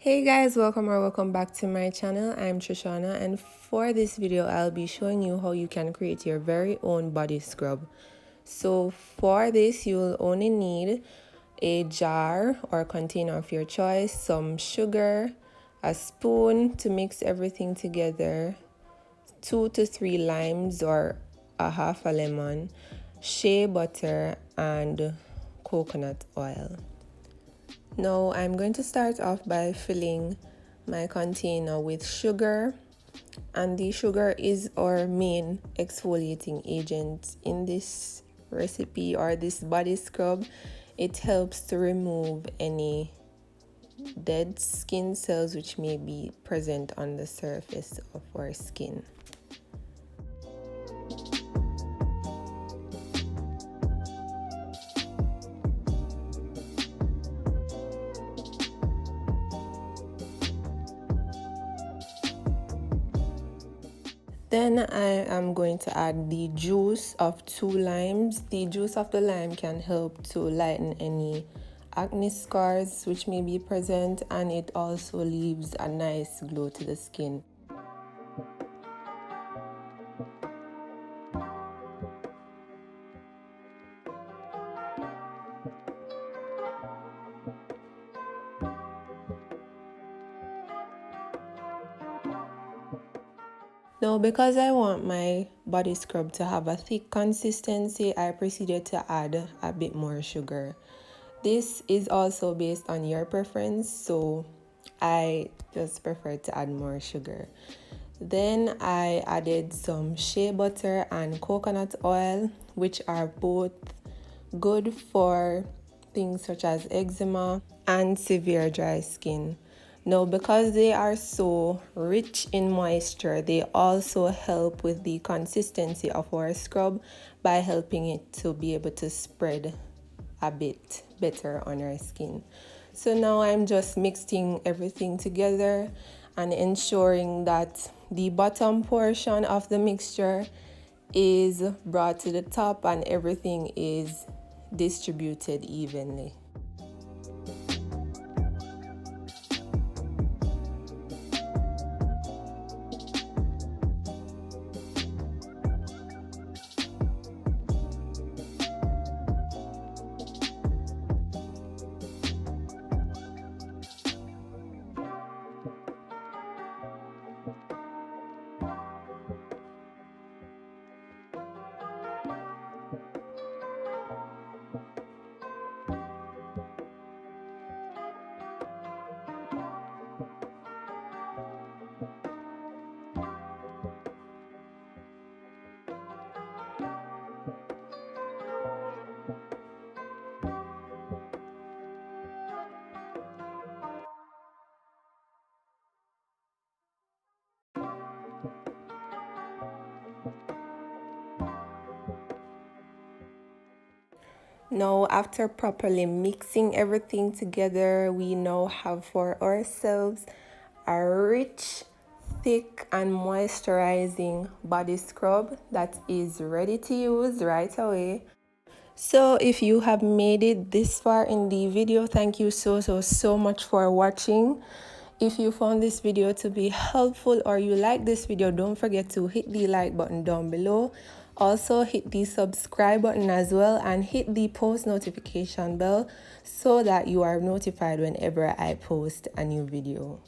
Hey guys, welcome back to my channel. I'm Trishauna, and for this video I'll be showing you how you can create your very own body scrub. So for this you will only need a jar or container of your choice, some sugar, a spoon to mix everything together, 2 to 3 limes or a half a lemon, shea butter, and coconut oil. Now I'm going to start off by filling my container with sugar, and the sugar is our main exfoliating agent in this recipe or this body scrub. It helps to remove any dead skin cells which may be present on the surface of our skin. Then I am going to add the juice of 2 limes. The juice of the lime can help to lighten any acne scars which may be present, and it also leaves a nice glow to the skin. Now, because I want my body scrub to have a thick consistency, I proceeded to add a bit more sugar. This is also based on your preference, so I just prefer to add more sugar. Then I added some shea butter and coconut oil, which are both good for things such as eczema and severe dry skin. Now, because they are so rich in moisture, they also help with the consistency of our scrub by helping it to be able to spread a bit better on our skin. So now I'm just mixing everything together and ensuring that the bottom portion of the mixture is brought to the top and everything is distributed evenly. Now, after properly mixing everything together, we now have for ourselves a rich, thick, and moisturizing body scrub that is ready to use right away. So if you have made it this far in the video, thank you so much for watching. If you found this video to be helpful or you like this video, don't forget to hit the like button down below. Also hit the subscribe button as well, and hit the post notification bell so that you are notified whenever I post a new video.